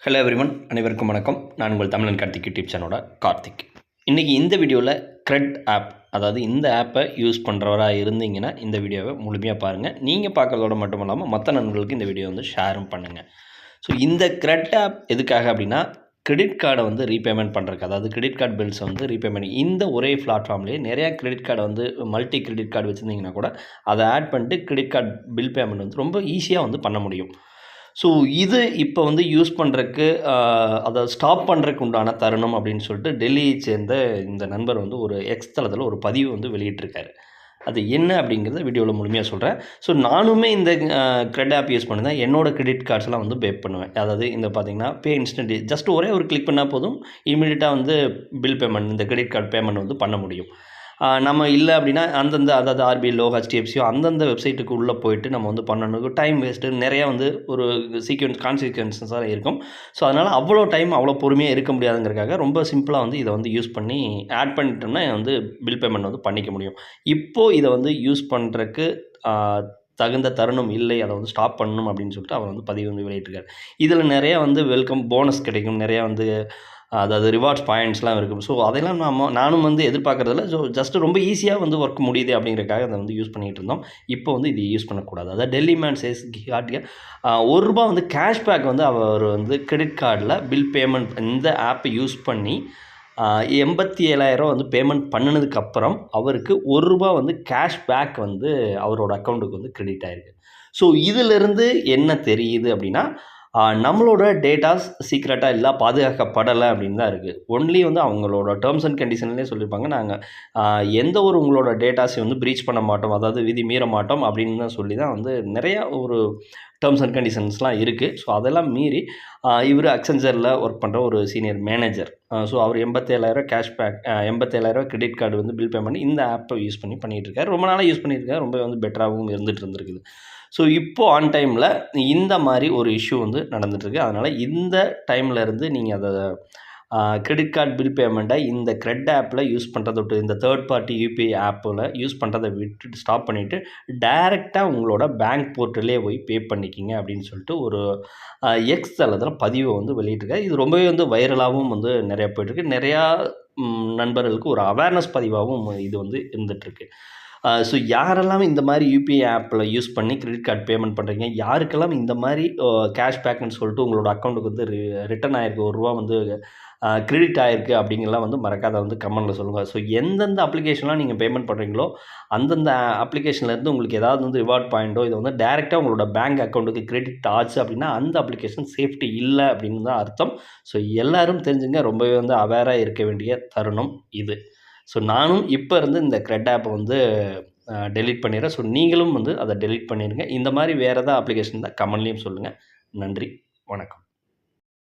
Hello everyone, அனைவருக்கும் வணக்கம். நான் உங்கள் தமிழன் கார்த்திக் யூடியூப் சேனலோட கார்த்திக். இன்றைக்கி இந்த வீடியோவில் க்ரெட் ஆப், அதாவது இந்த ஆப்பை யூஸ் பண்ணுறவராக இருந்தீங்கன்னா இந்த வீடியோவை முழுமையாக பாருங்கள். நீங்கள் பார்க்குறதோட மட்டும் இல்லாமல் மற்ற நண்பர்களுக்கு இந்த வீடியோ வந்து ஷேரும் பண்ணுங்கள். ஸோ இந்த க்ரெட் ஆப் எதுக்காக அப்படின்னா, கிரெடிட் கார்டை வந்து ரீபேமெண்ட் பண்ணுறதுக்கு, அதாவது கிரெடிட் கார்டு பில்ஸை வந்து ரீபேமெண்ட், இந்த ஒரே பிளாட்ஃபார்ம்லேயே நிறையா கிரெடிட் கார்டை வந்து மல்டி கிரெடிட் கார்டு வச்சுருந்தீங்கன்னா கூட அதை ஆட் பண்ணிட்டு கிரெடிட் கார்டு பில் பேமெண்ட் வந்து ரொம்ப ஈஸியாக வந்து பண்ண முடியும். ஸோ இது இப்போ வந்து யூஸ் பண்ணுறக்கு, அதை ஸ்டாப் பண்ணுறக்கு உண்டான தருணம் அப்படின்னு சொல்லிட்டு டெல்லியை சேர்ந்த இந்த நண்பர் வந்து ஒரு எக்ஸ் தளத்தில் ஒரு பதிவு வந்து வெளியிட்டிருக்காரு. அது என்ன அப்படிங்கிறத வீடியோவில் முழுமையாக சொல்கிறேன். ஸோ நானுமே இந்த க்ரெட் ஆப் யூஸ் பண்ணி தான் என்னோடய கிரெடிட் கார்ட்ஸ்லாம் வந்து பே பண்ணுவேன். அதாவது இந்த பார்த்திங்கன்னா பே இன்ஸ்டன்ட், ஜஸ்ட் ஒரே ஒரு கிளிக் பண்ணால் போதும், இமீடியட்டாக வந்து பில் பேமெண்ட், இந்த கிரெடிட் கார்டு பேமெண்ட் வந்து பண்ண முடியும். நம்ம இல்லை அப்படின்னா அந்தந்த, அதாவது ஆர்பிஎல்லோ ஹெச்டிஎஃப்சியோ அந்தந்த வெப்சைட்டுக்கு உள்ளே போயிட்டு நம்ம வந்து பண்ணணும். டைம் வேஸ்ட்டு நிறையா வந்து ஒரு கான்சிக்வன்சஸாக இருக்கும். ஸோ அதனால் அவ்வளோ டைம் அவ்வளோ பொறுமையாக இருக்க முடியாதுங்கிறதுக்காக ரொம்ப சிம்பிளாக வந்து இதை வந்து யூஸ் பண்ணி ஆட் பண்ணிட்டோம்னா வந்து பில் பேமெண்ட் வந்து பண்ணிக்க முடியும். இப்போது இதை வந்து யூஸ் பண்ணுறக்கு தகுந்த தருணம் இல்லை, அதை வந்து ஸ்டாப் பண்ணணும் அப்படின்னு சொல்லிட்டு அவர் வந்து பதிவு வந்து வெளியிட்டிருக்காரு. இதில் நிறையா வந்து வெல்கம் போனஸ் கிடைக்கும், நிறையா வந்து அதாவது ரிவார்ட்ஸ் பாயிண்ட்ஸ்லாம் இருக்குது. ஸோ அதெல்லாம் நானும் வந்து எதிர்பார்க்குறதில்ல. ஸோ ஜஸ்ட்டு ரொம்ப ஈஸியாக வந்து ஒர்க் முடியுது அப்படிங்கிறதுக்காக அதை வந்து யூஸ் பண்ணிகிட்டு இருந்தோம். இப்போ வந்து இது யூஸ் பண்ணக்கூடாது. அதாவது டெல்லி மேன் சேஸ் காட்டிய ₹1 வந்து கேஷ்பேக் வந்து அவர் வந்து கிரெடிட் கார்டில் பில் பேமெண்ட் இந்த ஆப்பை யூஸ் பண்ணி 87,000 வந்து பேமெண்ட் பண்ணினதுக்கப்புறம் அவருக்கு ₹1 வந்து கேஷ்பேக் வந்து அவரோட அக்கௌண்ட்டுக்கு வந்து கிரெடிட் ஆகிருக்கு. ஸோ இதிலிருந்து என்ன தெரியுது அப்படின்னா, நம்மளோட டேட்டாஸ் சீக்ரெட்டாக இல்லை, பாதுகாக்கப்படலை அப்படின்னு தான் இருக்குது. ஒன்லி வந்து அவங்களோட டேர்ம்ஸ் அண்ட் கண்டிஷன்லேயே சொல்லியிருப்பாங்க, நாங்கள் எந்த ஒரு உங்களோட டேட்டாஸை வந்து ப்ரீச் பண்ண மாட்டோம், அதாவது விதி மீற மாட்டோம் அப்படின்னு தான் சொல்லி தான் வந்து நிறையா ஒரு டேர்ம்ஸ் அண்ட் கண்டிஷன்ஸ்லாம் இருக்குது. ஸோ அதெல்லாம் மீறி இவர் அக்சென்சரில் ஒர்க் பண்ணுற ஒரு சீனியர் மேனேஜர். ஸோ அவர் 87,000 கேஷ்பேக், 87,000 கிரெடிட் கார்டு வந்து பில் பேமெண்ட் இந்த ஆப்பை யூஸ் பண்ணிகிட்ருக்காரு. ரொம்ப நாளாக யூஸ் பண்ணியிருக்காரு. ரொம்ப வந்து பெட்டராகவும் இருந்துகிட்டு. ஸோ இப்போது ஆன் டைமில் இந்த மாதிரி ஒரு இஷ்யூ வந்து நடந்துகிட்ருக்கு. அதனால் இந்த டைமில் இருந்து நீங்கள் அதை கிரெடிட் கார்டு பில் பேமெண்ட்டை இந்த க்ரெட் ஆப்பில் யூஸ் பண்ணுறத விட்டு, இந்த தேர்ட் பார்ட்டி யூபிஐ ஆப்பில் யூஸ் பண்ணுறதை விட்டுட்டு ஸ்டாப் பண்ணிவிட்டு டைரெக்டாக உங்களோட பேங்க் போர்ட்டலே போய் பே பண்ணிக்கிங்க அப்படின்னு சொல்லிட்டு ஒரு எக்ஸ் தளத்தில் பதிவை வந்து வெளியிட்டிருக்காரு. இது ரொம்பவே வந்து வைரலாகவும் வந்து நிறையா போய்ட்டுருக்கு. நிறையா நண்பர்களுக்கு ஒரு அவேர்னஸ் பதிவாகவும் இது வந்து இருந்துகிட்ருக்கு. ஸோ யாரெல்லாம் இந்த மாதிரி யூபிஐ ஆப்பில் யூஸ் பண்ணி கிரெடிட் கார்டு பேமெண்ட் பண்ணுறீங்க, யாருக்கெல்லாம் இந்த மாதிரி கேஷ்பேக்குன்னு சொல்லிட்டு உங்களோட அக்கௌண்ட்டுக்கு வந்து ரிட்டர்ன் ஆகிருக்கு, ₹1 வந்து கிரெடிட் ஆகிருக்கு அப்படிங்கலாம் வந்து மறக்காத வந்து கமெண்ட்டில் சொல்லுங்கள். ஸோ எந்தெந்த அப்ளிகேஷன்லாம் நீங்கள் பேமெண்ட் பண்ணுறீங்களோ அந்தந்த அப்ளிகேஷன்லேருந்து உங்களுக்கு ஏதாவது வந்து ரிவார்ட் பாயிண்ட்டோ இதை வந்து டைரெக்டாக உங்களோட பேங்க் அக்கௌண்ட்டுக்கு கிரெடிட் ஆச்சு அப்படின்னா அந்த அப்ளிகேஷன் சேஃப்டி இல்லை அப்படின்னு தான் அர்த்தம். ஸோ எல்லோரும் தெரிஞ்சுங்க, ரொம்பவே வந்து அவேராக இருக்க வேண்டிய தருணம் இது. ஸோ நானும் இப்போ இருந்து இந்த க்ரெட் ஆப்பை வந்து டெலீட் பண்ணிடுறேன். ஸோ நீங்களும் வந்து அதை டெலீட் பண்ணிடுங்க. இந்த மாதிரி வேறு ஏதாவது அப்ளிகேஷன் தான் கமெண்ட்லேயும் சொல்லுங்கள். நன்றி, வணக்கம்.